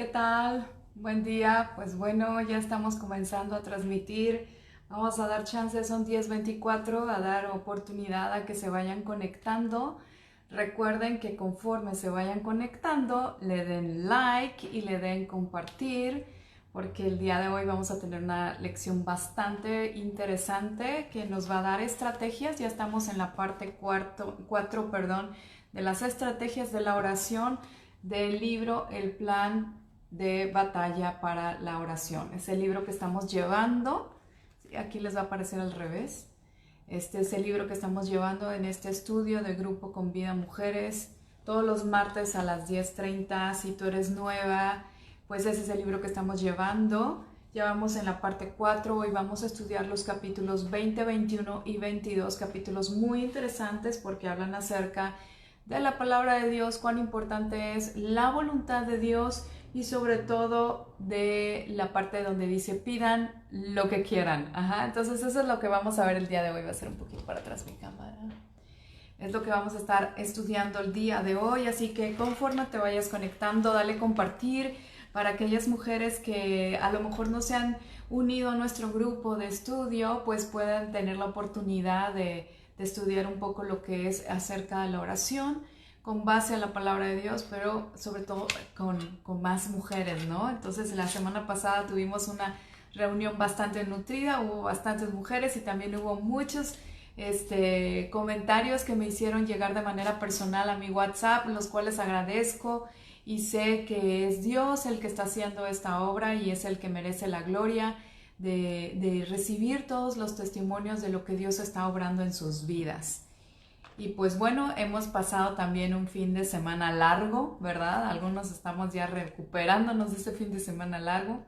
¿Qué tal? Buen día. Pues bueno, ya estamos comenzando a transmitir. Vamos a dar chance, son 10:24, a dar oportunidad a que se vayan conectando. Recuerden que conforme se vayan conectando, le den like y le den compartir, porque el día de hoy vamos a tener una lección bastante interesante que nos va a dar estrategias. Ya estamos en la parte 4, de las estrategias de la oración del libro El Plan de Batalla para la Oración. Es el libro que estamos llevando. Aquí les va a aparecer al revés. Este es el libro que estamos llevando en este estudio de Grupo con Vida Mujeres todos los martes a las 10:30. Si tú eres nueva, pues ese es el libro que estamos llevando. Ya vamos en la parte 4. Hoy vamos a estudiar los capítulos 20, 21 y 22, capítulos muy interesantes porque hablan acerca de la palabra de Dios, cuán importante es la voluntad de Dios y sobre todo de la parte donde dice pidan lo que quieran. Entonces eso es lo que vamos a ver el día de hoy. Va a ser un poquito para atrás mi cámara. Es lo que vamos a estar estudiando el día de hoy, así que conforme te vayas conectando, dale compartir para aquellas mujeres que a lo mejor no se han unido a nuestro grupo de estudio, pues puedan tener la oportunidad de estudiar un poco lo que es acerca de la oración con base a la palabra de Dios, pero sobre todo con más mujeres, ¿no? Entonces la semana pasada tuvimos una reunión bastante nutrida, hubo bastantes mujeres y también hubo muchos comentarios que me hicieron llegar de manera personal a mi WhatsApp, los cuales agradezco y sé que es Dios el que está haciendo esta obra y es el que merece la gloria de recibir todos los testimonios de lo que Dios está obrando en sus vidas. Y pues bueno, hemos pasado también un fin de semana largo, ¿verdad? Algunos estamos ya recuperándonos de ese fin de semana largo.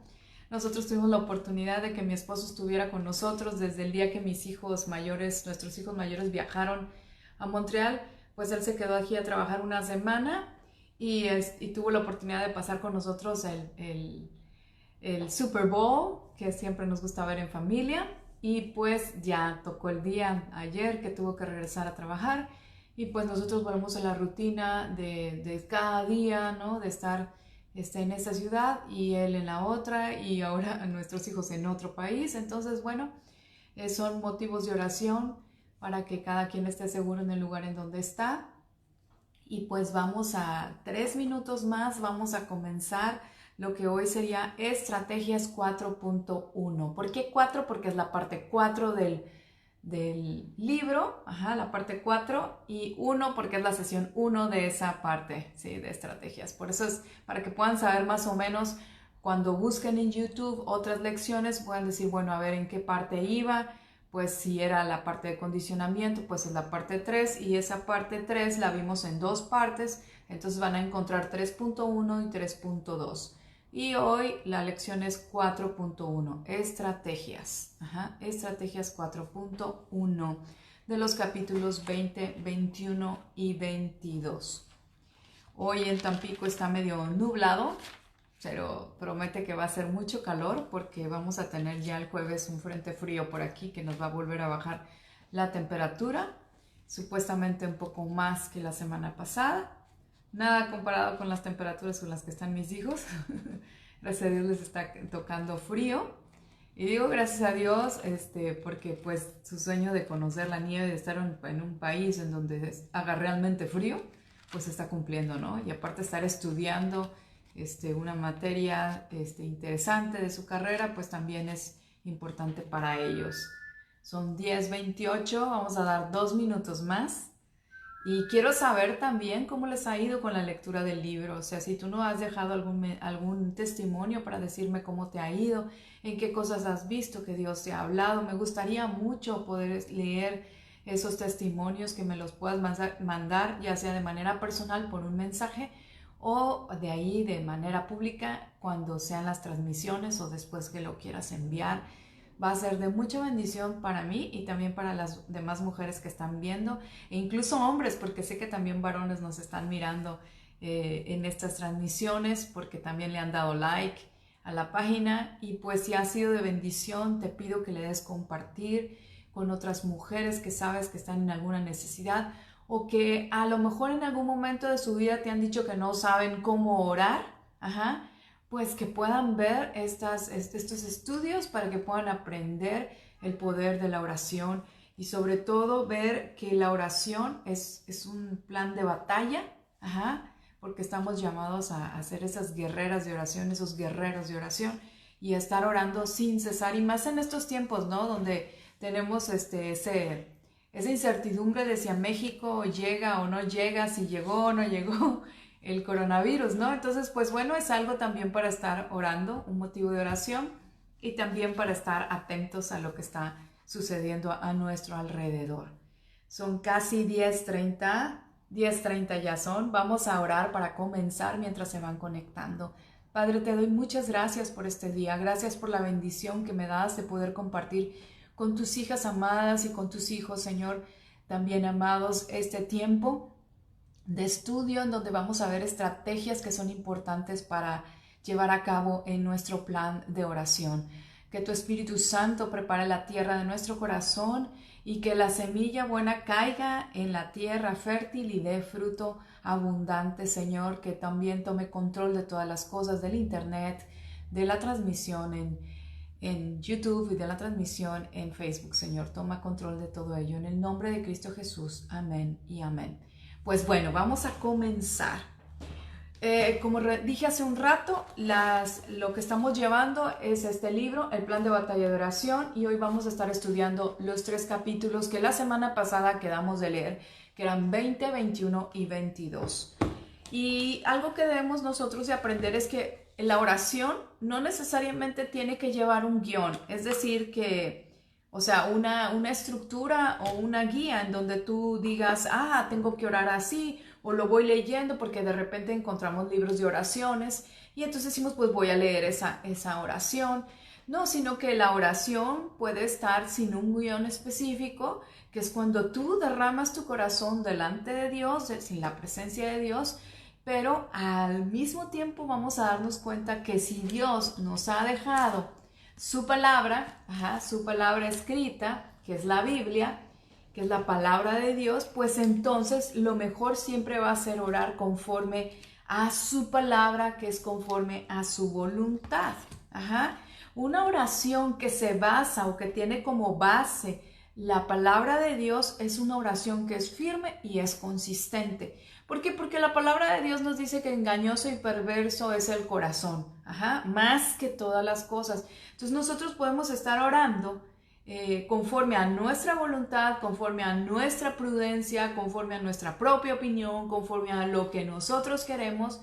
Nosotros tuvimos la oportunidad de que mi esposo estuviera con nosotros desde el día que nuestros hijos mayores viajaron a Montreal, pues él se quedó aquí a trabajar una semana y tuvo la oportunidad de pasar con nosotros el Super Bowl, que siempre nos gusta ver en familia. Y pues ya tocó el día ayer que tuvo que regresar a trabajar y pues nosotros volvemos a la rutina de cada día, ¿no? De estar en esta ciudad y él en la otra y ahora nuestros hijos en otro país. Entonces, bueno, son motivos de oración para que cada quien esté seguro en el lugar en donde está. Y pues vamos a 3 minutos más, vamos a comenzar lo que hoy sería Estrategias 4.1. ¿Por qué 4? Porque es la parte 4 del libro, la parte 4, y 1 porque es la sesión 1 de esa parte, ¿sí? De estrategias. Por eso es para que puedan saber más o menos cuando busquen en YouTube otras lecciones, puedan decir, bueno, a ver en qué parte iba. Pues si era la parte de condicionamiento, pues es la parte 3 y esa parte 3 la vimos en dos partes, entonces van a encontrar 3.1 y 3.2. Y hoy la lección es 4.1, estrategias. Estrategias 4.1 de los capítulos 20, 21 y 22. Hoy en Tampico está medio nublado, pero promete que va a ser mucho calor porque vamos a tener ya el jueves un frente frío por aquí que nos va a volver a bajar la temperatura, supuestamente un poco más que la semana pasada. Nada comparado con las temperaturas con las que están mis hijos. Gracias a Dios les está tocando frío. Y digo gracias a Dios porque pues su sueño de conocer la nieve, de estar en un país en donde haga realmente frío, pues se está cumpliendo, ¿no? Y aparte estar estudiando una materia interesante de su carrera, pues también es importante para ellos. Son 10:28, vamos a dar 2 minutos más. Y quiero saber también cómo les ha ido con la lectura del libro. O sea, si tú no has dejado algún testimonio para decirme cómo te ha ido, en qué cosas has visto que Dios te ha hablado. Me gustaría mucho poder leer esos testimonios, que me los puedas mandar, ya sea de manera personal por un mensaje o de ahí de manera pública cuando sean las transmisiones o después que lo quieras enviar. Va a ser de mucha bendición para mí y también para las demás mujeres que están viendo, e incluso hombres, porque sé que también varones nos están mirando en estas transmisiones, porque también le han dado like a la página. Y pues si ha sido de bendición, te pido que le des compartir con otras mujeres que sabes que están en alguna necesidad o que a lo mejor en algún momento de su vida te han dicho que no saben cómo orar. pues que puedan ver estos estudios para que puedan aprender el poder de la oración y sobre todo ver que la oración es un plan de batalla, porque estamos llamados a ser esas guerreras de oración, esos guerreros de oración y a estar orando sin cesar y más en estos tiempos, ¿no? Donde tenemos esa incertidumbre de si a México llega o no llega, si llegó o no llegó el coronavirus, ¿no? Entonces, pues bueno, es algo también para estar orando, un motivo de oración y también para estar atentos a lo que está sucediendo a nuestro alrededor. Son casi 10:30 ya son. Vamos a orar para comenzar mientras se van conectando. Padre, te doy muchas gracias por este día. Gracias por la bendición que me das de poder compartir con tus hijas amadas y con tus hijos, Señor, también amados, este tiempo de estudio en donde vamos a ver estrategias que son importantes para llevar a cabo en nuestro plan de oración. Que tu Espíritu Santo prepare la tierra de nuestro corazón y que la semilla buena caiga en la tierra fértil y dé fruto abundante, Señor, que también tome control de todas las cosas del internet, de la transmisión en YouTube y de la transmisión en Facebook, Señor. Toma control de todo ello. En el nombre de Cristo Jesús. Amén y amén. Pues bueno, vamos a comenzar. Como dije hace un rato, lo que estamos llevando es este libro, El Plan de Batalla de Oración, y hoy vamos a estar estudiando los 3 capítulos que la semana pasada quedamos de leer, que eran 20, 21 y 22. Y algo que debemos nosotros de aprender es que la oración no necesariamente tiene que llevar un guión, es decir, o sea, una estructura o una guía en donde tú digas, tengo que orar así, o lo voy leyendo porque de repente encontramos libros de oraciones y entonces decimos, pues voy a leer esa oración. No, sino que la oración puede estar sin un guión específico, que es cuando tú derramas tu corazón delante de Dios, sin la presencia de Dios, pero al mismo tiempo vamos a darnos cuenta que si Dios nos ha dejado su palabra escrita, que es la Biblia, que es la palabra de Dios, pues entonces lo mejor siempre va a ser orar conforme a su palabra, que es conforme a su voluntad. Una oración que se basa o que tiene como base la palabra de Dios es una oración que es firme y es consistente. ¿Por qué? Porque la palabra de Dios nos dice que engañoso y perverso es el corazón, más que todas las cosas. Entonces nosotros podemos estar orando conforme a nuestra voluntad, conforme a nuestra prudencia, conforme a nuestra propia opinión, conforme a lo que nosotros queremos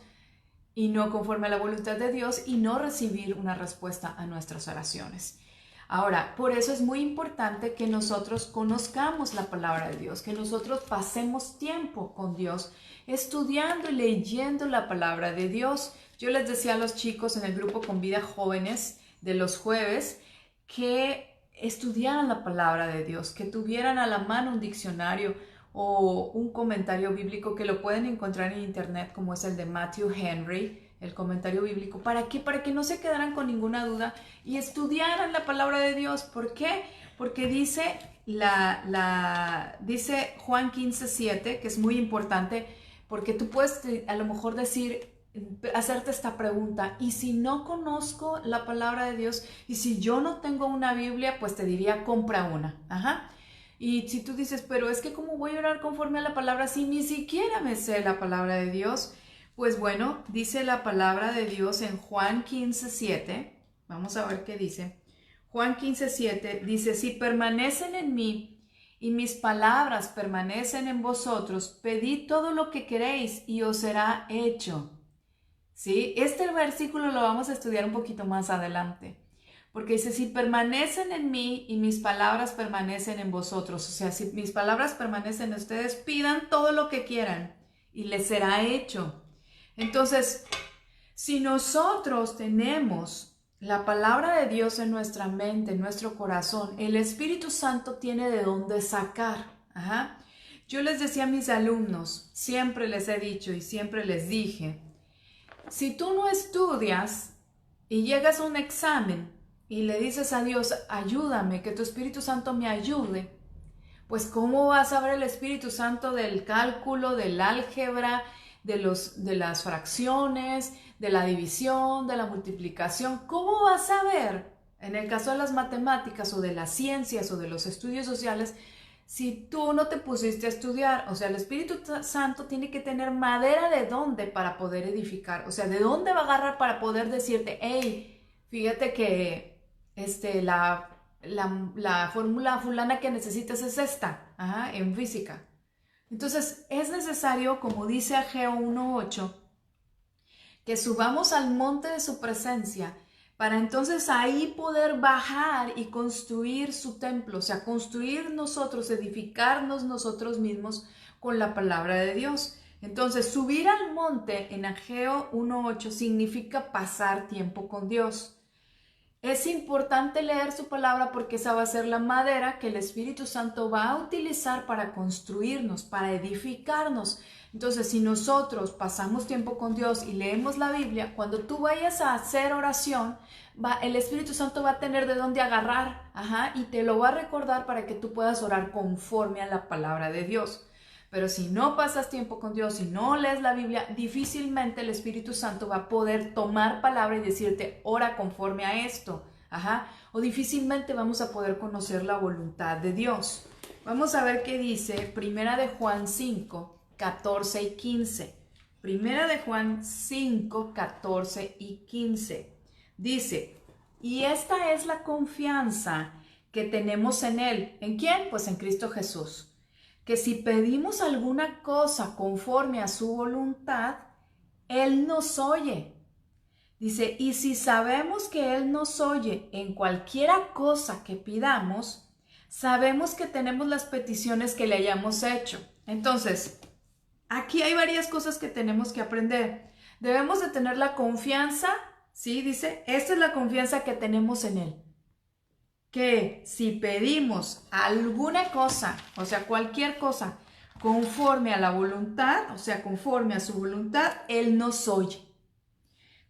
y no conforme a la voluntad de Dios y no recibir una respuesta a nuestras oraciones. Ahora, por eso es muy importante que nosotros conozcamos la palabra de Dios, que nosotros pasemos tiempo con Dios, estudiando y leyendo la palabra de Dios. Yo les decía a los chicos en el grupo Con Vida Jóvenes de los jueves que estudiaran la palabra de Dios, que tuvieran a la mano un diccionario o un comentario bíblico que lo pueden encontrar en internet, como es el de Matthew Henry, el comentario bíblico. ¿Para qué? Para que no se quedaran con ninguna duda y estudiaran la palabra de Dios. ¿Por qué? Porque dice dice Juan 15:7, que es muy importante, porque tú puedes a lo mejor hacerte esta pregunta: ¿y si no conozco la palabra de Dios? Y si yo no tengo una Biblia, pues te diría, compra una. Y si tú dices, pero es que ¿cómo voy a orar conforme a la palabra si ni siquiera me sé la palabra de Dios? Pues bueno, dice la palabra de Dios en Juan 15:7. Vamos a ver qué dice. Juan 15:7 dice: si permanecen en mí y mis palabras permanecen en vosotros, pedid todo lo que queréis y os será hecho. ¿Sí? Este versículo lo vamos a estudiar un poquito más adelante, porque dice: si permanecen en mí y mis palabras permanecen en vosotros, o sea, si mis palabras permanecen en ustedes, pidan todo lo que quieran y les será hecho. Entonces, si nosotros tenemos la palabra de Dios en nuestra mente, en nuestro corazón, el Espíritu Santo tiene de dónde sacar. Yo les decía a mis alumnos, siempre les he dicho y siempre les dije, si tú no estudias y llegas a un examen y le dices a Dios, ayúdame, que tu Espíritu Santo me ayude, pues ¿cómo va a saber el Espíritu Santo del cálculo, del álgebra, de las fracciones, de la división, de la multiplicación. ¿Cómo vas a ver, en el caso de las matemáticas o de las ciencias o de los estudios sociales, si tú no te pusiste a estudiar? O sea, el Espíritu Santo tiene que tener madera de dónde para poder edificar. O sea, ¿de dónde va a agarrar para poder decirte, hey, fíjate que la fórmula fulana que necesitas es esta, en física? Entonces, es necesario, como dice Ageo 1:8, que subamos al monte de su presencia para entonces ahí poder bajar y construir su templo, o sea, construir nosotros, edificarnos nosotros mismos con la palabra de Dios. Entonces, subir al monte en Ageo 1:8 significa pasar tiempo con Dios. Es importante leer su palabra porque esa va a ser la madera que el Espíritu Santo va a utilizar para construirnos, para edificarnos. Entonces, si nosotros pasamos tiempo con Dios y leemos la Biblia, cuando tú vayas a hacer oración, el Espíritu Santo va a tener de dónde agarrar, y te lo va a recordar para que tú puedas orar conforme a la palabra de Dios. Pero si no pasas tiempo con Dios, si no lees la Biblia, difícilmente el Espíritu Santo va a poder tomar palabra y decirte, ora conforme a esto. O difícilmente vamos a poder conocer la voluntad de Dios. Vamos a ver qué dice Primera de Juan 5, 14 y 15. Primera de Juan 5, 14 y 15. Dice, y esta es la confianza que tenemos en Él. ¿En quién? Pues en Cristo Jesús. Que si pedimos alguna cosa conforme a su voluntad, Él nos oye. Dice, y si sabemos que Él nos oye en cualquiera cosa que pidamos, sabemos que tenemos las peticiones que le hayamos hecho. Entonces, aquí hay varias cosas que tenemos que aprender. Debemos de tener la confianza, ¿sí? Dice, esta es la confianza que tenemos en Él. Que si pedimos alguna cosa, o sea, cualquier cosa, conforme a la voluntad, o sea, conforme a su voluntad, Él nos oye.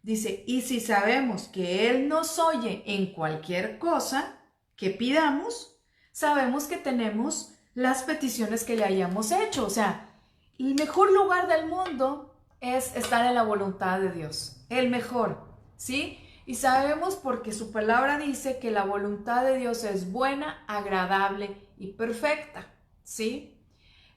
Dice, y si sabemos que Él nos oye en cualquier cosa que pidamos, sabemos que tenemos las peticiones que le hayamos hecho. O sea, el mejor lugar del mundo es estar en la voluntad de Dios. El mejor, ¿sí? Y sabemos porque su palabra dice que la voluntad de Dios es buena, agradable y perfecta, ¿sí?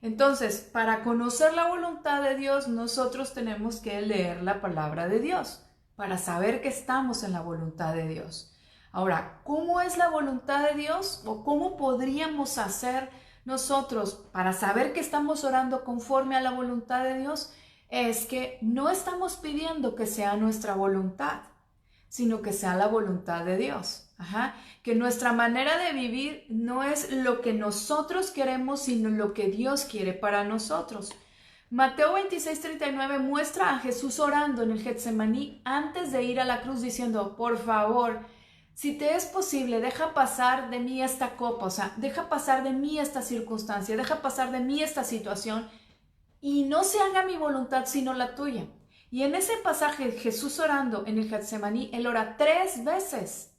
Entonces, para conocer la voluntad de Dios, nosotros tenemos que leer la palabra de Dios para saber que estamos en la voluntad de Dios. Ahora, ¿cómo es la voluntad de Dios? ¿O cómo podríamos hacer nosotros para saber que estamos orando conforme a la voluntad de Dios? Es que no estamos pidiendo que sea nuestra voluntad, sino que sea la voluntad de Dios. Que nuestra manera de vivir no es lo que nosotros queremos, sino lo que Dios quiere para nosotros. Mateo 26:39 muestra a Jesús orando en el Getsemaní antes de ir a la cruz diciendo, por favor, si te es posible, deja pasar de mí esta copa, o sea, deja pasar de mí esta circunstancia, deja pasar de mí esta situación y no se haga mi voluntad sino la tuya. Y en ese pasaje, Jesús orando en el Getsemaní, Él ora 3 veces.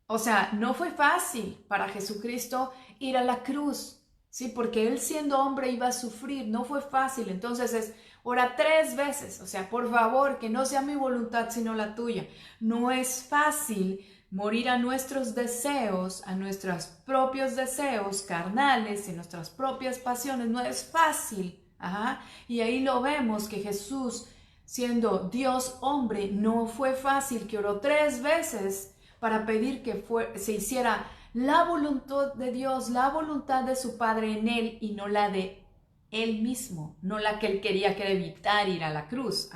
O sea, no fue fácil para Jesucristo ir a la cruz, ¿sí? Porque Él siendo hombre iba a sufrir, no fue fácil. Entonces ora 3 veces, o sea, por favor, que no sea mi voluntad sino la tuya. No es fácil morir a nuestros deseos, a nuestros propios deseos carnales y nuestras propias pasiones, no es fácil. Y ahí lo vemos que Jesús, siendo Dios hombre, no fue fácil, que oró 3 veces para pedir que se hiciera la voluntad de Dios, la voluntad de su Padre en Él y no la de Él mismo, no la que Él quería, que era evitar ir a la cruz.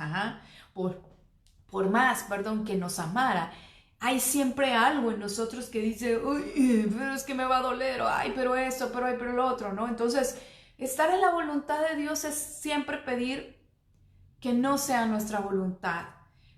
Por más, que nos amara, hay siempre algo en nosotros que dice, uy, pero es que me va a doler, o, ay, pero esto, pero lo otro, ¿no? Entonces, estar en la voluntad de Dios es siempre pedir que no sea nuestra voluntad,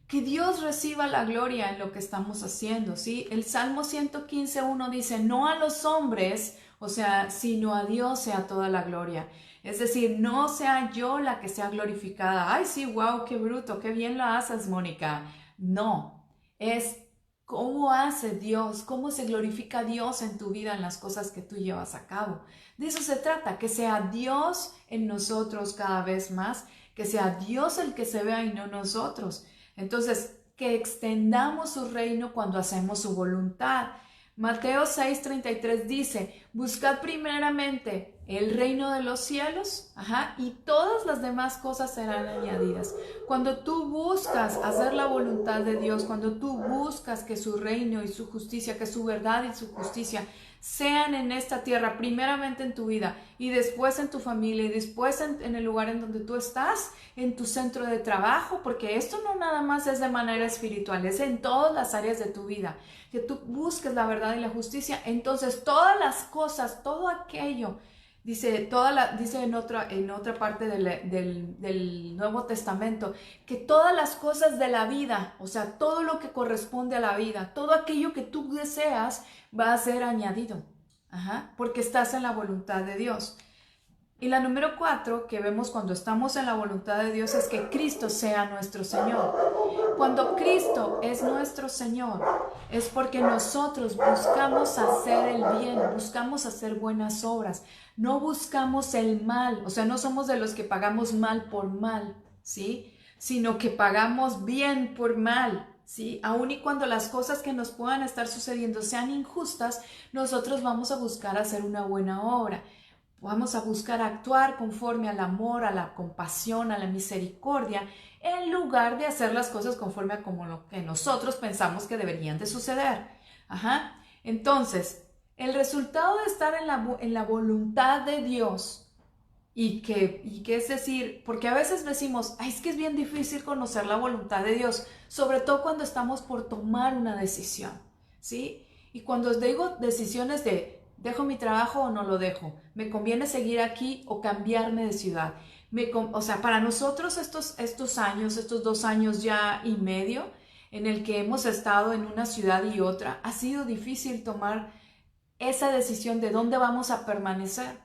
que Dios reciba la gloria en lo que estamos haciendo, ¿sí? El Salmo 115:1 dice, no a los hombres, o sea, sino a Dios sea toda la gloria. Es decir, no sea yo la que sea glorificada. Ay, sí, wow, qué bruto, qué bien lo haces, Mónica. No, es cómo hace Dios, cómo se glorifica Dios en tu vida, en las cosas que tú llevas a cabo. De eso se trata, que sea Dios en nosotros cada vez más, que sea Dios el que se vea y no nosotros. Entonces, que extendamos su reino cuando hacemos su voluntad. Mateo 6:33 dice, buscad primeramente el reino de los cielos, y todas las demás cosas serán añadidas. Cuando tú buscas hacer la voluntad de Dios, cuando tú buscas que su reino y su justicia, que su verdad y su justicia sean en esta tierra, primeramente en tu vida y después en tu familia y después en el lugar en donde tú estás, en tu centro de trabajo, porque esto no nada más es de manera espiritual, es en todas las áreas de tu vida, que tú busques la verdad y la justicia. Entonces todas las cosas, todo aquello, dice en otra parte del Nuevo Testamento, que todas las cosas de la vida, o sea, todo lo que corresponde a la vida, todo aquello que tú deseas, va a ser añadido, porque estás en la voluntad de Dios. Y la número 4 que vemos cuando estamos en la voluntad de Dios es que Cristo sea nuestro Señor. Cuando Cristo es nuestro Señor, es porque nosotros buscamos hacer el bien, buscamos hacer buenas obras, no buscamos el mal, o sea, no somos de los que pagamos mal por mal, ¿sí? Sino que pagamos bien por mal, ¿sí? Aun y cuando las cosas que nos puedan estar sucediendo sean injustas, nosotros vamos a buscar hacer una buena obra. Vamos a buscar actuar conforme al amor, a la compasión, a la misericordia, en lugar de hacer las cosas conforme a como lo que nosotros pensamos que deberían de suceder. Entonces, el resultado de estar en la voluntad de Dios, y que es decir, porque a veces decimos, ay, es que es bien difícil conocer la voluntad de Dios, sobre todo cuando estamos por tomar una decisión, ¿sí? Y cuando os digo decisiones de ¿dejo mi trabajo o no lo dejo? ¿Me conviene seguir aquí o cambiarme de ciudad? O sea, para nosotros estos años, estos 2 años ya y medio, en el que hemos estado en una ciudad y otra, ha sido difícil tomar esa decisión de dónde vamos a permanecer.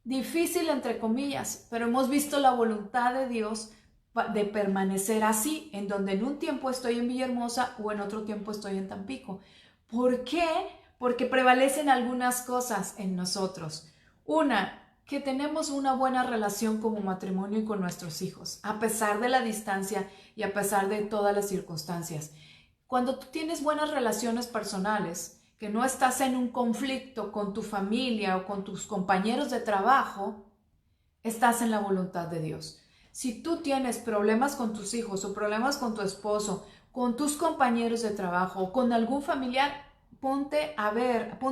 Difícil entre comillas, pero hemos visto la voluntad de Dios de permanecer así, en donde en un tiempo estoy en Villahermosa o en otro tiempo estoy en Tampico. ¿Por qué? Porque prevalecen algunas cosas en nosotros. Una, que tenemos una buena relación como matrimonio y con nuestros hijos, a pesar de la distancia y a pesar de todas las circunstancias. Cuando tú tienes buenas relaciones personales, que no estás en un conflicto con tu familia o con tus compañeros de trabajo, estás en la voluntad de Dios. Si tú tienes problemas con tus hijos o problemas con tu esposo, con tus compañeros de trabajo o con algún familiar, ponte a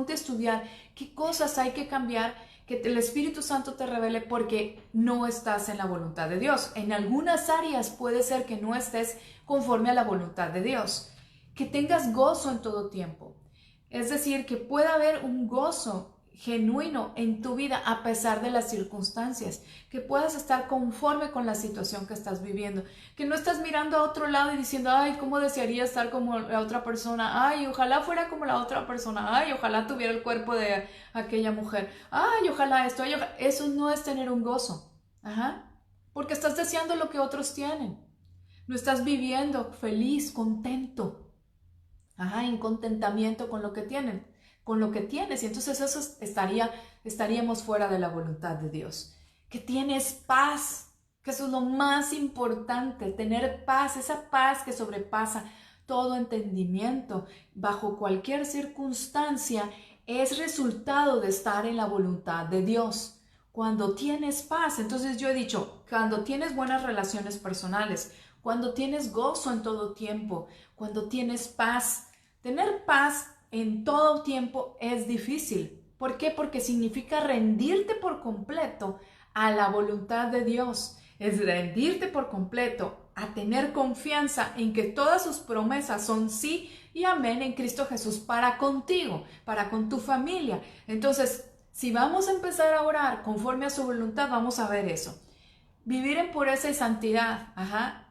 estudiar qué cosas hay que cambiar, que el Espíritu Santo te revele, porque no estás en la voluntad de Dios. En algunas áreas puede ser que no estés conforme a la voluntad de Dios. Que tengas gozo en todo tiempo. Es decir, que pueda haber un gozo genuino en tu vida a pesar de las circunstancias, que puedas estar conforme con la situación que estás viviendo, que no estás mirando a otro lado y diciendo, ay, cómo desearía estar como la otra persona, ay, ojalá fuera como la otra persona, ay, ojalá tuviera el cuerpo de aquella mujer, ay, ojalá esto, ay, ojalá. Eso no es tener un gozo, porque estás deseando lo que otros tienen, no estás viviendo feliz, contento, en contentamiento con lo que tienen, con lo que tienes, y entonces eso estaríamos fuera de la voluntad de Dios. Que tienes paz, que eso es lo más importante, tener paz, esa paz que sobrepasa todo entendimiento, bajo cualquier circunstancia, es resultado de estar en la voluntad de Dios. Cuando tienes paz, entonces yo he dicho, cuando tienes buenas relaciones personales, cuando tienes gozo en todo tiempo, cuando tienes paz. Tener paz en todo tiempo es difícil. ¿Por qué? Porque significa rendirte por completo a la voluntad de Dios. Es rendirte por completo a tener confianza en que todas sus promesas son sí y amén en Cristo Jesús para contigo, para con tu familia. Entonces, si vamos a empezar a orar conforme a su voluntad, vamos a ver eso. Vivir en pureza y santidad.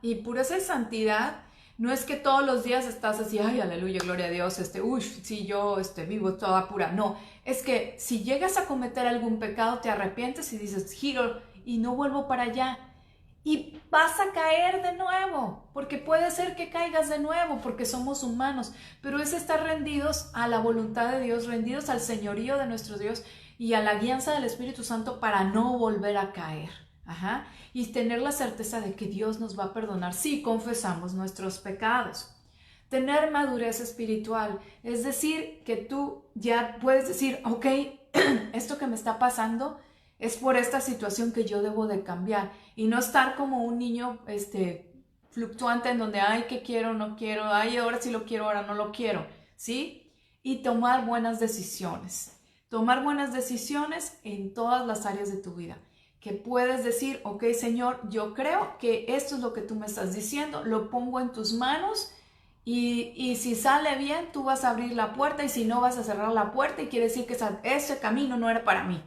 Y pureza y santidad no es que todos los días estás así, ay, aleluya, gloria a Dios, sí, yo vivo toda pura. No, es que si llegas a cometer algún pecado, te arrepientes y dices, giro y no vuelvo para allá. Y vas a caer de nuevo, porque puede ser que caigas de nuevo, porque somos humanos. Pero es estar rendidos a la voluntad de Dios, rendidos al señorío de nuestro Dios y a la guianza del Espíritu Santo para no volver a caer. Ajá. Y tener la certeza de que Dios nos va a perdonar si confesamos nuestros pecados. Tener madurez espiritual, es decir, que tú ya puedes decir, ok, esto que me está pasando es por esta situación que yo debo de cambiar, y no estar como un niño fluctuante en donde, ay, que quiero, no quiero, ay, ahora sí lo quiero, ahora no lo quiero, ¿sí? Y tomar buenas decisiones. Tomar buenas decisiones en todas las áreas de tu vida. Que puedes decir, ok, Señor, yo creo que esto es lo que tú me estás diciendo, lo pongo en tus manos, y si sale bien, tú vas a abrir la puerta, y si no, vas a cerrar la puerta, y quiere decir que ese camino no era para mí.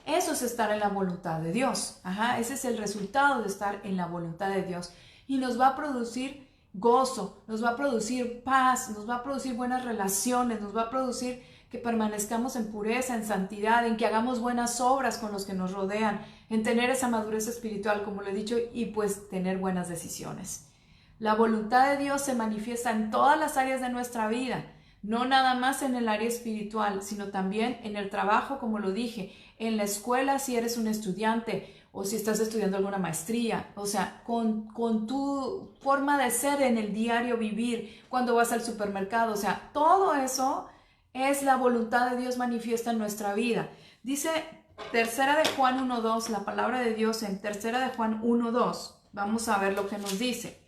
Eso es estar en la voluntad de Dios. Ajá, ese es el resultado de estar en la voluntad de Dios. Y nos va a producir gozo, nos va a producir paz, nos va a producir buenas relaciones, nos va a producir que permanezcamos en pureza, en santidad, en que hagamos buenas obras con los que nos rodean, en tener esa madurez espiritual, como lo he dicho, y pues tener buenas decisiones. La voluntad de Dios se manifiesta en todas las áreas de nuestra vida, no nada más en el área espiritual, sino también en el trabajo, como lo dije, en la escuela si eres un estudiante o si estás estudiando alguna maestría, o sea, con tu forma de ser en el diario vivir, cuando vas al supermercado, o sea, todo eso es la voluntad de Dios manifiesta en nuestra vida. Dice Tercera de Juan 1:2, la palabra de Dios en Tercera de Juan 1:2. Vamos a ver lo que nos dice.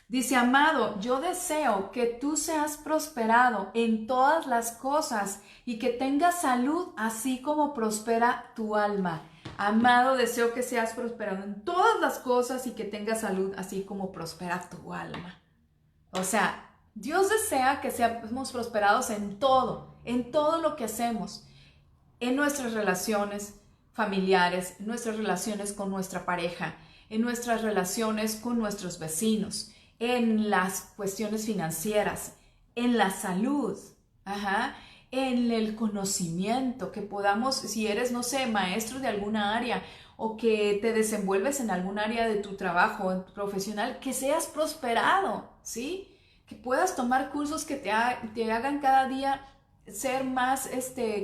Dice, amado, yo deseo que tú seas prosperado en todas las cosas y que tengas salud así como prospera tu alma. Amado, deseo que seas prosperado en todas las cosas y que tengas salud así como prospera tu alma. O sea, Dios desea que seamos prosperados en todo lo que hacemos, en nuestras relaciones familiares, en nuestras relaciones con nuestra pareja, en nuestras relaciones con nuestros vecinos, en las cuestiones financieras, en la salud, en el conocimiento, que podamos, si eres, no sé, maestro de alguna área o que te desenvuelves en algún área de tu trabajo profesional, que seas prosperado, ¿sí? Que puedas tomar cursos que te hagan cada día ser más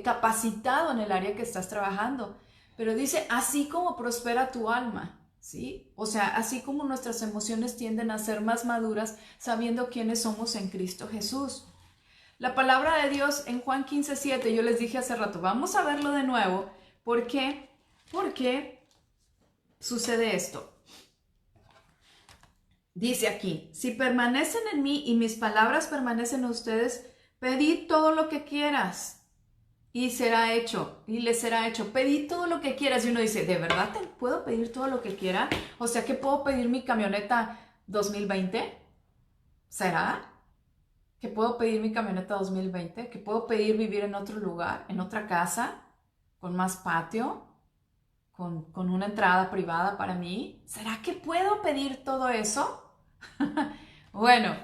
capacitado en el área que estás trabajando. Pero dice, así como prospera tu alma. ¿Sí? O sea, así como nuestras emociones tienden a ser más maduras sabiendo quiénes somos en Cristo Jesús. La palabra de Dios en Juan 15:7, yo les dije hace rato, vamos a verlo de nuevo. ¿Por qué? Porque sucede esto. Dice aquí, si permanecen en mí y mis palabras permanecen en ustedes, pedid todo lo que quieras. Y será hecho, y les será hecho. Pedid todo lo que quieras. Y uno dice, ¿de verdad te puedo pedir todo lo que quiera? O sea, ¿que puedo pedir mi camioneta 2020? ¿Será? ¿Que puedo pedir mi camioneta 2020? ¿Que puedo pedir vivir en otro lugar, en otra casa, con más patio, con una entrada privada para mí? ¿Será que puedo pedir todo eso? Bueno,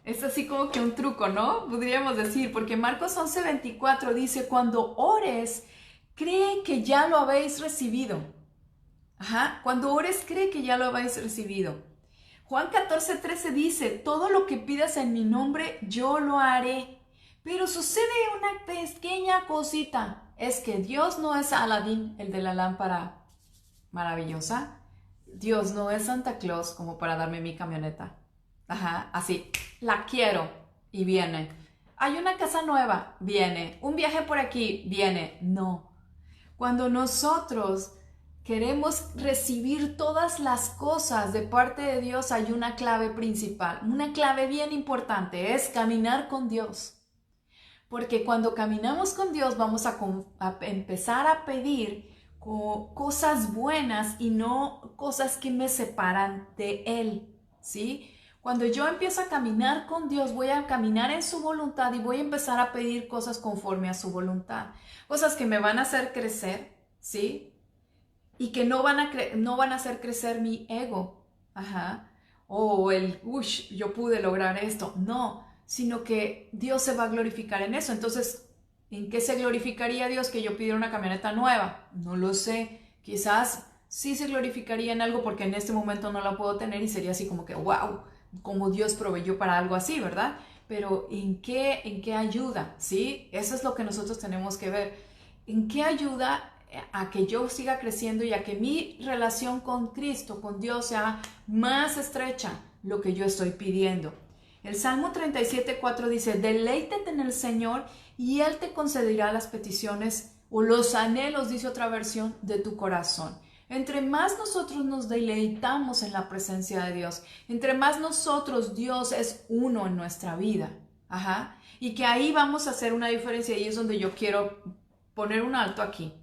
es así como que un truco, ¿no? Podríamos decir, porque Marcos 11:24 dice, cuando ores, cree que ya lo habéis recibido. Cuando ores, cree que ya lo habéis recibido. Juan 14:13 dice, todo lo que pidas en mi nombre, yo lo haré. Pero sucede una pequeña cosita, es que Dios no es Aladín, el de la lámpara maravillosa. Dios no es Santa Claus como para darme mi camioneta. Así, la quiero y viene. Hay una casa nueva, viene. Un viaje por aquí, viene. No. Cuando nosotros queremos recibir todas las cosas de parte de Dios, hay una clave principal, una clave bien importante, es caminar con Dios. Porque cuando caminamos con Dios vamos a empezar a pedir cosas buenas y no cosas que me separan de Él, ¿sí? Cuando yo empiezo a caminar con Dios, voy a caminar en su voluntad y voy a empezar a pedir cosas conforme a su voluntad. Cosas que me van a hacer crecer, ¿sí? Y que no van a hacer crecer mi ego. O yo pude lograr esto. No, sino que Dios se va a glorificar en eso. Entonces, ¿en qué se glorificaría Dios que yo pidiera una camioneta nueva? No lo sé. Quizás sí se glorificaría en algo porque en este momento no la puedo tener y sería así como que, wow, como Dios proveyó para algo así, ¿verdad? Pero ¿en qué ayuda? ¿Sí? Eso es lo que nosotros tenemos que ver. ¿En qué ayuda a que yo siga creciendo y a que mi relación con Cristo, con Dios, sea más estrecha, lo que yo estoy pidiendo. El Salmo 37:4 dice, deleítate en el Señor y Él te concederá las peticiones o los anhelos, dice otra versión, de tu corazón. Entre más nosotros nos deleitamos en la presencia de Dios, entre más nosotros, Dios es uno en nuestra vida. Ajá. Y que ahí vamos a hacer una diferencia y es donde yo quiero poner un alto aquí.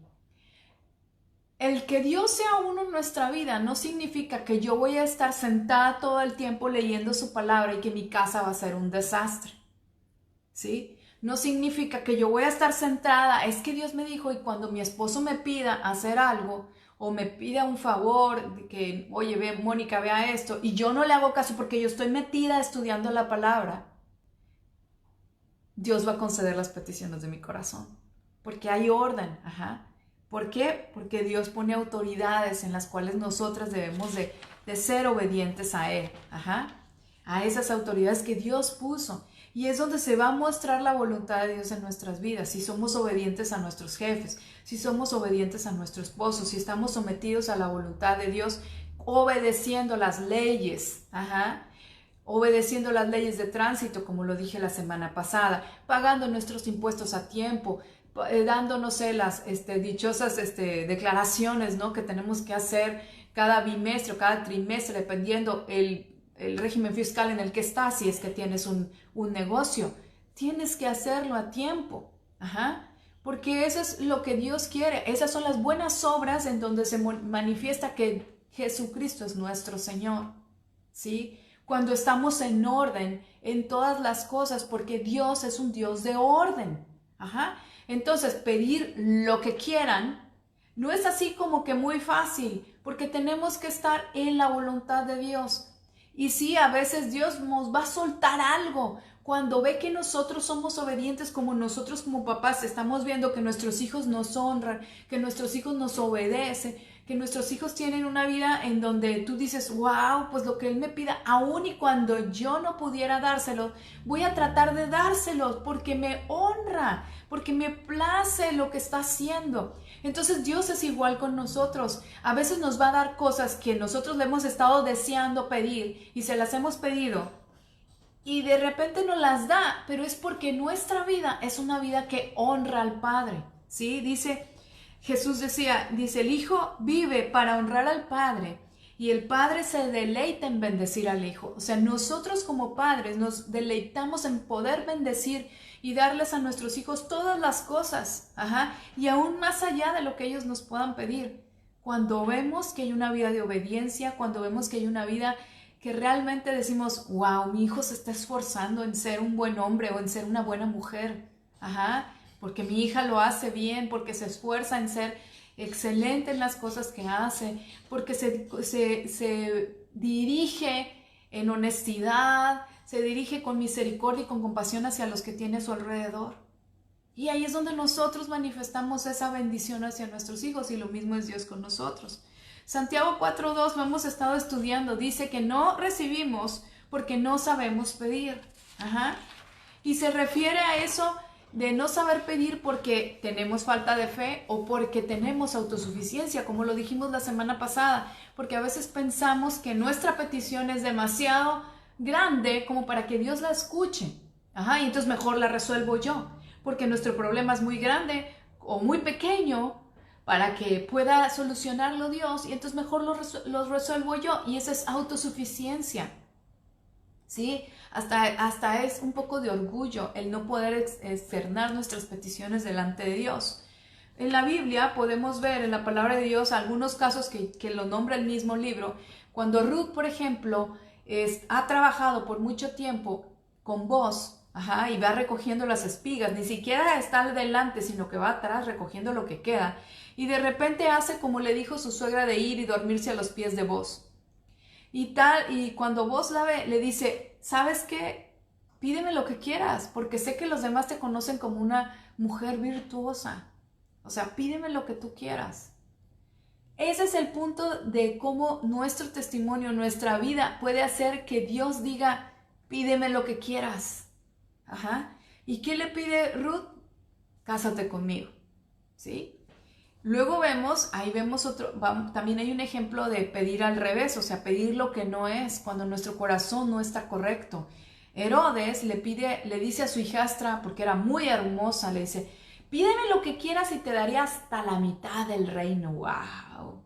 El que Dios sea uno en nuestra vida no significa que yo voy a estar sentada todo el tiempo leyendo su palabra y que mi casa va a ser un desastre. ¿Sí? No significa que yo voy a estar sentada, es que Dios me dijo y cuando mi esposo me pida hacer algo o me pida un favor, de que, oye, ve, Mónica, vea esto, y yo no le hago caso porque yo estoy metida estudiando la palabra, Dios va a conceder las peticiones de mi corazón. Porque hay orden, ajá. ¿Por qué? Porque Dios pone autoridades en las cuales nosotras debemos de ser obedientes a Él, ajá. A esas autoridades que Dios puso. Y es donde se va a mostrar la voluntad de Dios en nuestras vidas. Si somos obedientes a nuestros jefes, si somos obedientes a nuestro esposo, si estamos sometidos a la voluntad de Dios, obedeciendo las leyes, ajá. Obedeciendo las leyes de tránsito, como lo dije la semana pasada, pagando nuestros impuestos a tiempo, dando, no sé, las dichosas declaraciones, ¿no?, que tenemos que hacer cada bimestre o cada trimestre, dependiendo el régimen fiscal en el que estás, si es que tienes un negocio. Tienes que hacerlo a tiempo, ajá, porque eso es lo que Dios quiere. Esas son las buenas obras en donde se manifiesta que Jesucristo es nuestro Señor, ¿sí? Cuando estamos en orden en todas las cosas, porque Dios es un Dios de orden. Ajá. Entonces, pedir lo que quieran no es así como que muy fácil, porque tenemos que estar en la voluntad de Dios. Y sí, a veces Dios nos va a soltar algo. Cuando ve que nosotros somos obedientes, como nosotros como papás estamos viendo que nuestros hijos nos honran, que nuestros hijos nos obedecen, que nuestros hijos tienen una vida en donde tú dices, wow, pues lo que Él me pida, aun y cuando yo no pudiera dárselo, voy a tratar de dárselo porque me honra, porque me place lo que está haciendo. Entonces Dios es igual con nosotros. A veces nos va a dar cosas que nosotros le hemos estado deseando pedir y se las hemos pedido y de repente nos las da, pero es porque nuestra vida es una vida que honra al Padre, ¿sí? Jesús dice, el Hijo vive para honrar al Padre y el Padre se deleita en bendecir al Hijo. O sea, nosotros como padres nos deleitamos en poder bendecir y darles a nuestros hijos todas las cosas, ajá, y aún más allá de lo que ellos nos puedan pedir. Cuando vemos que hay una vida de obediencia, cuando vemos que hay una vida que realmente decimos, wow, mi hijo se está esforzando en ser un buen hombre o en ser una buena mujer, ajá, porque mi hija lo hace bien, porque se esfuerza en ser excelente en las cosas que hace, porque se dirige en honestidad, se dirige con misericordia y con compasión hacia los que tiene a su alrededor. Y ahí es donde nosotros manifestamos esa bendición hacia nuestros hijos y lo mismo es Dios con nosotros. Santiago 4:2 lo hemos estado estudiando, dice que no recibimos porque no sabemos pedir. Ajá. Y se refiere a eso de no saber pedir porque tenemos falta de fe o porque tenemos autosuficiencia, como lo dijimos la semana pasada, porque a veces pensamos que nuestra petición es demasiado grande como para que Dios la escuche. Ajá, y entonces mejor la resuelvo yo, porque nuestro problema es muy grande o muy pequeño para que pueda solucionarlo Dios, y entonces mejor lo resuelvo yo, y esa es autosuficiencia. ¿Sí? Hasta es un poco de orgullo el no poder externar nuestras peticiones delante de Dios. En la Biblia podemos ver en la palabra de Dios algunos casos que lo nombra el mismo libro. Cuando Ruth, por ejemplo, ha trabajado por mucho tiempo con Boaz, ajá, y va recogiendo las espigas, ni siquiera está adelante, sino que va atrás recogiendo lo que queda. Y de repente hace como le dijo su suegra de ir y dormirse a los pies de Boaz. Y cuando Boaz la ve, le dice, ¿sabes qué? Pídeme lo que quieras, porque sé que los demás te conocen como una mujer virtuosa. O sea, pídeme lo que tú quieras. Ese es el punto de cómo nuestro testimonio, nuestra vida puede hacer que Dios diga, pídeme lo que quieras. Ajá. ¿Y qué le pide Ruth? Cásate conmigo. ¿Sí? Luego vemos, ahí vemos también hay un ejemplo de pedir al revés, o sea, pedir lo que no es, cuando nuestro corazón no está correcto. Herodes le dice a su hijastra, porque era muy hermosa, le dice, pídeme lo que quieras y te daré hasta la mitad del reino. ¡Wow!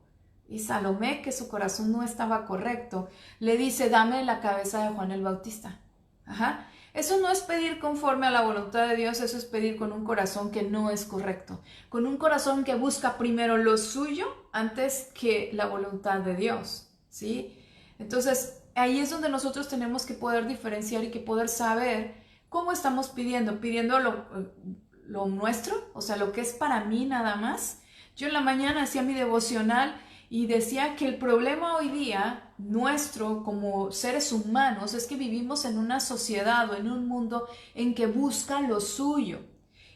Y Salomé, que su corazón no estaba correcto, le dice, dame la cabeza de Juan el Bautista. Ajá. Eso no es pedir conforme a la voluntad de Dios, eso es pedir con un corazón que no es correcto, con un corazón que busca primero lo suyo antes que la voluntad de Dios, ¿sí? Entonces, ahí es donde nosotros tenemos que poder diferenciar y que poder saber cómo estamos pidiendo lo nuestro, o sea, lo que es para mí nada más. Yo en la mañana hacía mi devocional y decía que el problema hoy día nuestro como seres humanos es que vivimos en una sociedad o en un mundo en que busca lo suyo.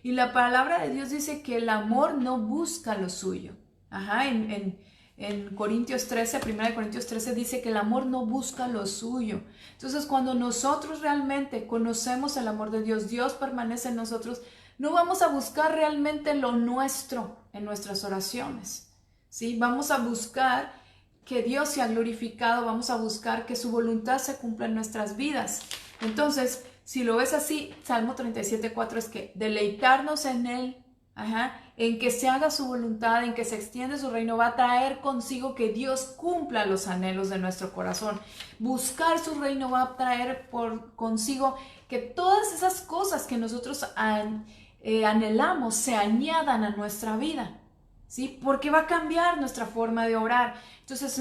Y la palabra de Dios dice que el amor no busca lo suyo. Ajá, en Corintios 13, 1 Corintios 13 dice que el amor no busca lo suyo. Entonces cuando nosotros realmente conocemos el amor de Dios, Dios permanece en nosotros, no vamos a buscar realmente lo nuestro en nuestras oraciones. ¿Sí? Vamos a buscar que Dios sea glorificado, vamos a buscar que su voluntad se cumpla en nuestras vidas. Entonces, si lo ves así, Salmo 37:4 es que deleitarnos en Él, en que se haga su voluntad, en que se extiende su reino, va a traer consigo que Dios cumpla los anhelos de nuestro corazón. Buscar su reino va a traer consigo que todas esas cosas que nosotros anhelamos se añadan a nuestra vida. ¿Sí? Porque va a cambiar nuestra forma de orar. Entonces,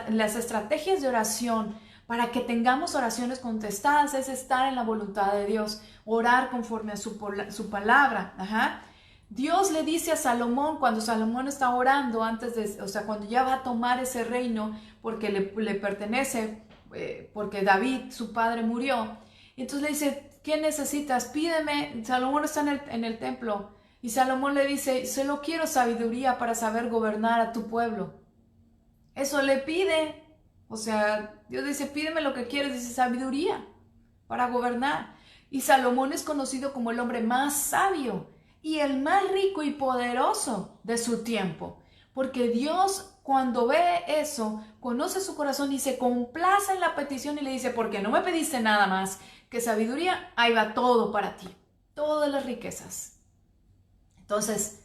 las estrategias de oración para que tengamos oraciones contestadas es estar en la voluntad de Dios, orar conforme a su palabra. Ajá. Dios le dice a Salomón, cuando Salomón está orando, cuando ya va a tomar ese reino, porque le pertenece, porque David, su padre, murió. Entonces le dice, ¿qué necesitas? Pídeme. Salomón está en el templo. Y Salomón le dice, solo quiero sabiduría para saber gobernar a tu pueblo. Eso le pide. O sea, Dios dice, pídeme lo que quieres, dice sabiduría para gobernar. Y Salomón es conocido como el hombre más sabio y el más rico y poderoso de su tiempo. Porque Dios, cuando ve eso, conoce su corazón y se complace en la petición y le dice, porque no me pediste nada más que sabiduría, ahí va todo para ti, todas las riquezas. Entonces,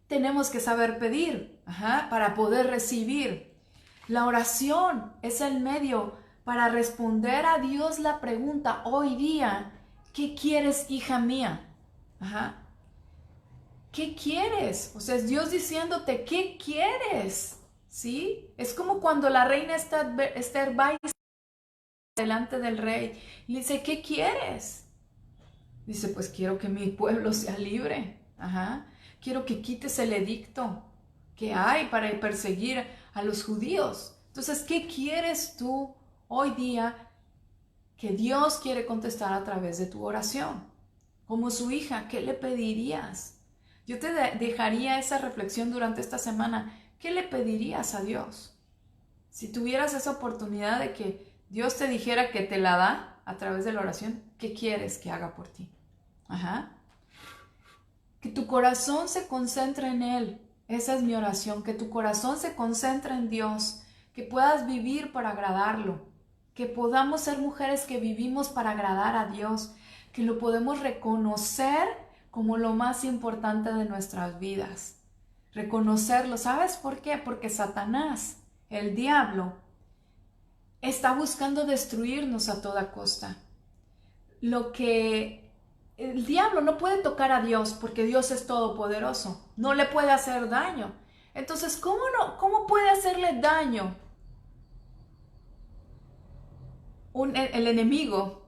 tenemos que saber pedir para poder recibir. La oración es el medio para responder a Dios la pregunta hoy día, ¿qué quieres, hija mía? ¿Qué quieres? O sea, es Dios diciéndote, ¿qué quieres? ¿Sí? Es como cuando la reina Esther va delante del rey y le dice, ¿qué quieres? Dice, pues quiero que mi pueblo sea libre. Quiero que quites el edicto que hay para perseguir a los judíos. Entonces, ¿qué quieres tú hoy día que Dios quiere contestar a través de tu oración? Como su hija, ¿qué le pedirías? Yo te dejaría esa reflexión durante esta semana. ¿Qué le pedirías a Dios? Si tuvieras esa oportunidad de que Dios te dijera que te la da a través de la oración, ¿qué quieres que haga por ti? Que tu corazón se concentre en Él. Esa es mi oración, que tu corazón se concentre en Dios, que puedas vivir para agradarlo, que podamos ser mujeres que vivimos para agradar a Dios, que lo podemos reconocer como lo más importante de nuestras vidas. Reconocerlo, ¿sabes por qué? Porque Satanás, el diablo, está buscando destruirnos a toda costa. El diablo no puede tocar a Dios porque Dios es todopoderoso. No le puede hacer daño. Entonces, ¿cómo puede hacerle daño el enemigo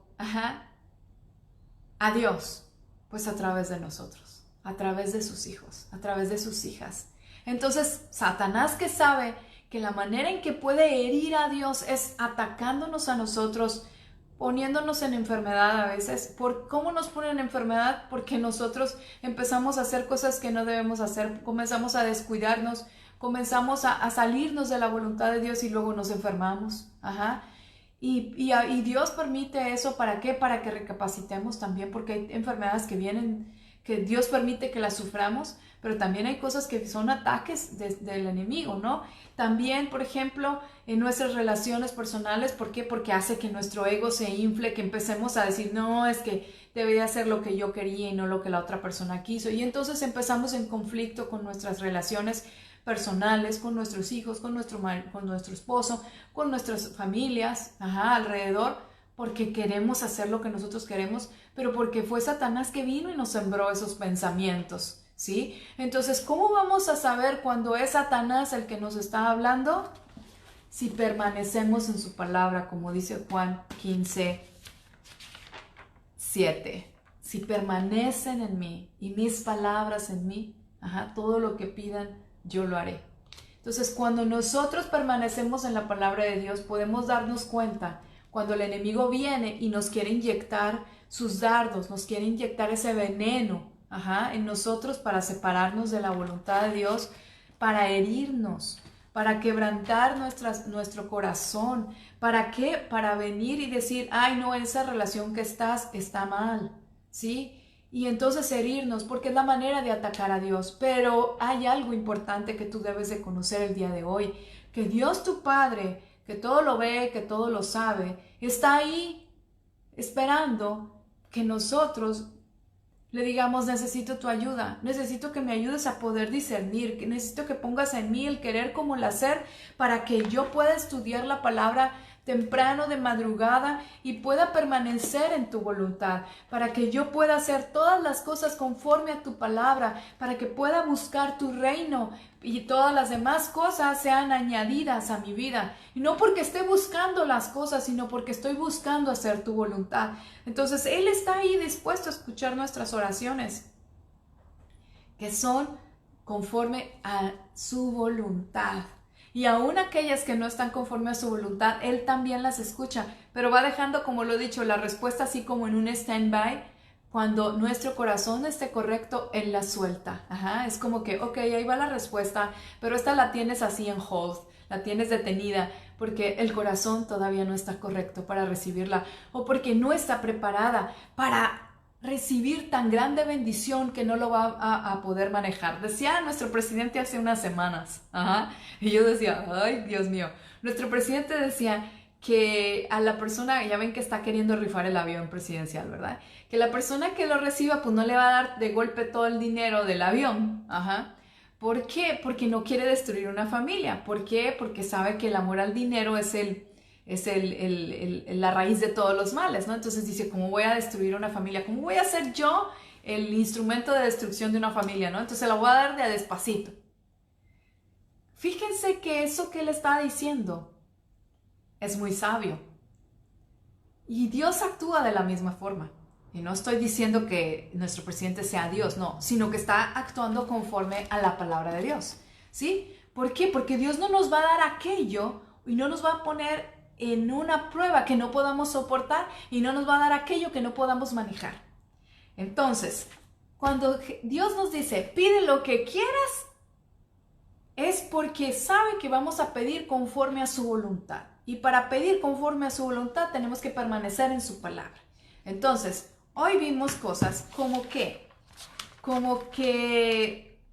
a Dios? Pues a través de nosotros, a través de sus hijos, a través de sus hijas. Entonces, Satanás, que sabe que la manera en que puede herir a Dios es atacándonos a nosotros, poniéndonos en enfermedad a veces. ¿Cómo nos ponen en enfermedad? Porque nosotros empezamos a hacer cosas que no debemos hacer, comenzamos a descuidarnos, comenzamos a salirnos de la voluntad de Dios y luego nos enfermamos. Y Dios permite eso, ¿para qué? Para que recapacitemos también, porque hay enfermedades que vienen, que Dios permite que las suframos, pero también hay cosas que son ataques del enemigo, ¿no? También, por ejemplo, en nuestras relaciones personales, ¿por qué? Porque hace que nuestro ego se infle, que empecemos a decir, no, es que debería hacer lo que yo quería y no lo que la otra persona quiso. Y entonces empezamos en conflicto con nuestras relaciones personales, con nuestros hijos, con nuestro esposo, con nuestras familias, alrededor, porque queremos hacer lo que nosotros queremos, pero porque fue Satanás que vino y nos sembró esos pensamientos, ¿sí? Entonces, ¿cómo vamos a saber cuando es Satanás el que nos está hablando? Si permanecemos en su palabra, como dice Juan 15:7. Si permanecen en mí y mis palabras en mí, todo lo que pidan, yo lo haré. Entonces, cuando nosotros permanecemos en la palabra de Dios, podemos darnos cuenta cuando el enemigo viene y nos quiere inyectar sus dardos, nos quiere inyectar ese veneno en nosotros para separarnos de la voluntad de Dios, para herirnos, para quebrantar nuestro corazón. ¿Para qué? Para venir y decir, ay no, esa relación que está mal, ¿sí? Y entonces herirnos, porque es la manera de atacar a Dios. Pero hay algo importante que tú debes de conocer el día de hoy, que Dios tu Padre, que todo lo ve, que todo lo sabe, está ahí esperando que nosotros le digamos, necesito tu ayuda, necesito que me ayudes a poder discernir, que necesito que pongas en mí el querer como el hacer para que yo pueda estudiar la palabra temprano de madrugada y pueda permanecer en tu voluntad, para que yo pueda hacer todas las cosas conforme a tu palabra, para que pueda buscar tu reino y todas las demás cosas sean añadidas a mi vida. Y no porque esté buscando las cosas, sino porque estoy buscando hacer tu voluntad. Entonces, Él está ahí dispuesto a escuchar nuestras oraciones, que son conforme a su voluntad. Y aún aquellas que no están conforme a su voluntad, Él también las escucha, pero va dejando, como lo he dicho, la respuesta así como en un stand-by. Cuando nuestro corazón esté correcto, Él la suelta. Es como que, ok, ahí va la respuesta, pero esta la tienes así en hold, la tienes detenida, porque el corazón todavía no está correcto para recibirla, o porque no está preparada para recibir tan grande bendición que no lo va a poder manejar. Decía nuestro presidente hace unas semanas, y yo decía, ay, Dios mío, nuestro presidente decía que a la persona, ya ven que está queriendo rifar el avión presidencial, ¿verdad? Que la persona que lo reciba, pues no le va a dar de golpe todo el dinero del avión, ¿Por qué? Porque no quiere destruir una familia. ¿Por qué? Porque sabe que el amor al dinero es la raíz de todos los males, ¿no? Entonces dice, ¿cómo voy a destruir una familia? ¿Cómo voy a ser yo el instrumento de destrucción de una familia, ¿no? Entonces la voy a dar de a despacito. Fíjense que eso que él está diciendo es muy sabio. Y Dios actúa de la misma forma. Y no estoy diciendo que nuestro presidente sea Dios, no, sino que está actuando conforme a la palabra de Dios, ¿sí? ¿Por qué? Porque Dios no nos va a dar aquello y no nos va a poner en una prueba que no podamos soportar y no nos va a dar aquello que no podamos manejar. Entonces, cuando Dios nos dice, pide lo que quieras, es porque sabe que vamos a pedir conforme a su voluntad. Y para pedir conforme a su voluntad tenemos que permanecer en su palabra. Entonces, hoy vimos cosas como que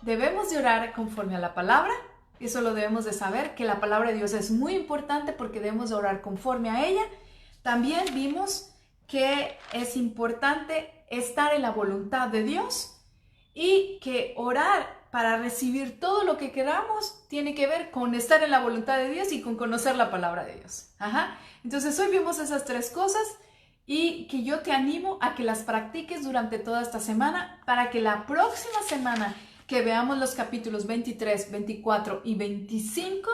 debemos de orar conforme a la palabra. Eso lo debemos de saber, que la palabra de Dios es muy importante porque debemos de orar conforme a ella. También vimos que es importante estar en la voluntad de Dios y que orar para recibir todo lo que queramos tiene que ver con estar en la voluntad de Dios y con conocer la palabra de Dios. Entonces hoy vimos esas tres cosas y que yo te animo a que las practiques durante toda esta semana para que la próxima semana que veamos los capítulos 23, 24 y 25,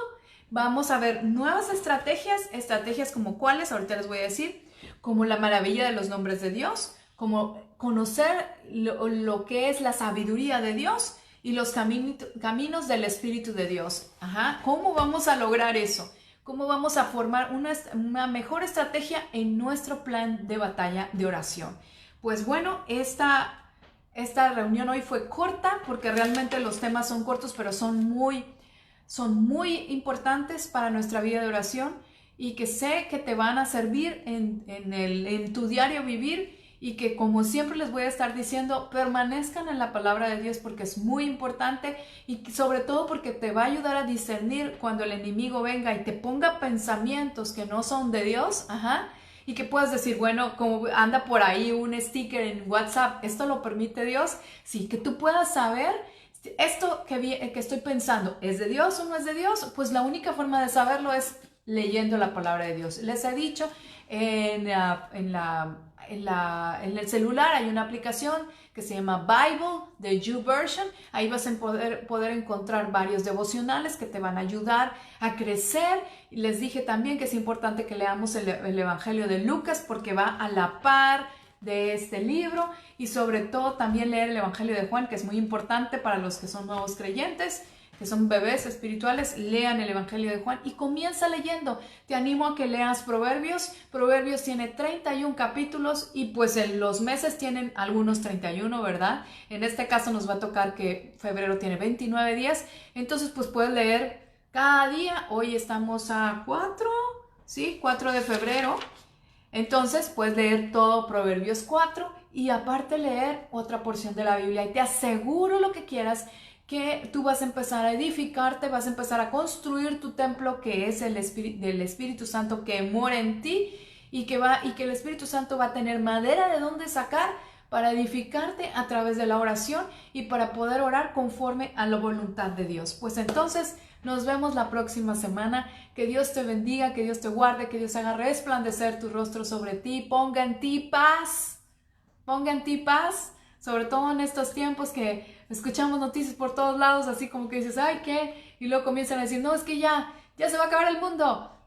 vamos a ver nuevas estrategias como cuáles, ahorita les voy a decir, como la maravilla de los nombres de Dios, como conocer lo que es la sabiduría de Dios y los caminos del Espíritu de Dios. ¿Cómo vamos a lograr eso? ¿Cómo vamos a formar una mejor estrategia en nuestro plan de batalla de oración? Pues bueno, esta reunión hoy fue corta porque realmente los temas son cortos, pero son muy importantes para nuestra vida de oración y que sé que te van a servir en tu diario vivir y que, como siempre les voy a estar diciendo, permanezcan en la palabra de Dios porque es muy importante y sobre todo porque te va a ayudar a discernir cuando el enemigo venga y te ponga pensamientos que no son de Dios, y que puedas decir, bueno, como anda por ahí un sticker en WhatsApp, ¿esto lo permite Dios? Sí, que tú puedas saber, esto que estoy pensando, ¿es de Dios o no es de Dios? Pues la única forma de saberlo es leyendo la palabra de Dios. Les he dicho, en el celular hay una aplicación que se llama Bible de YouVersion. Ahí vas a poder encontrar varios devocionales que te van a ayudar a crecer. Y les dije también que es importante que leamos el Evangelio de Lucas porque va a la par de este libro, y sobre todo también leer el Evangelio de Juan, que es muy importante para los que son nuevos creyentes, que son bebés espirituales. Lean el Evangelio de Juan y comienza leyendo. Te animo a que leas Proverbios. Proverbios tiene 31 capítulos y pues en los meses tienen algunos 31, ¿verdad? En este caso nos va a tocar que febrero tiene 29 días, entonces pues puedes leer cada día. Hoy estamos a 4, ¿sí? 4 de febrero. Entonces puedes leer todo Proverbios 4 y aparte leer otra porción de la Biblia, y te aseguro lo que quieras que tú vas a empezar a edificarte, vas a empezar a construir tu templo, que es el del Espíritu Santo que mora en ti, y que el Espíritu Santo va a tener madera de donde sacar para edificarte a través de la oración y para poder orar conforme a la voluntad de Dios. Pues entonces nos vemos la próxima semana. Que Dios te bendiga, que Dios te guarde, que Dios haga resplandecer tu rostro sobre ti, ponga en ti paz, sobre todo en estos tiempos que escuchamos noticias por todos lados, así como que dices, ay, ¿qué? Y luego comienzan a decir, no, es que ya se va a acabar el mundo.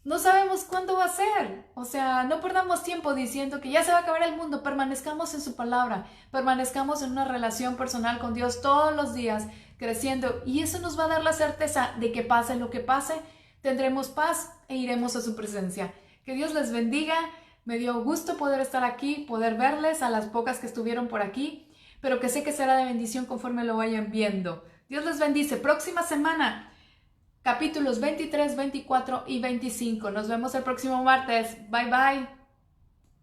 No sabemos cuándo va a ser. O sea, no perdamos tiempo diciendo que ya se va a acabar el mundo. Permanezcamos en su palabra, permanezcamos en una relación personal con Dios todos los días, creciendo, y eso nos va a dar la certeza de que pase lo que pase, tendremos paz e iremos a su presencia. Que Dios les bendiga. Me dio gusto poder estar aquí, poder verles a las pocas que estuvieron por aquí, pero que sé que será de bendición conforme lo vayan viendo. Dios les bendice. Próxima semana, capítulos 23, 24 y 25. Nos vemos el próximo martes. Bye, bye.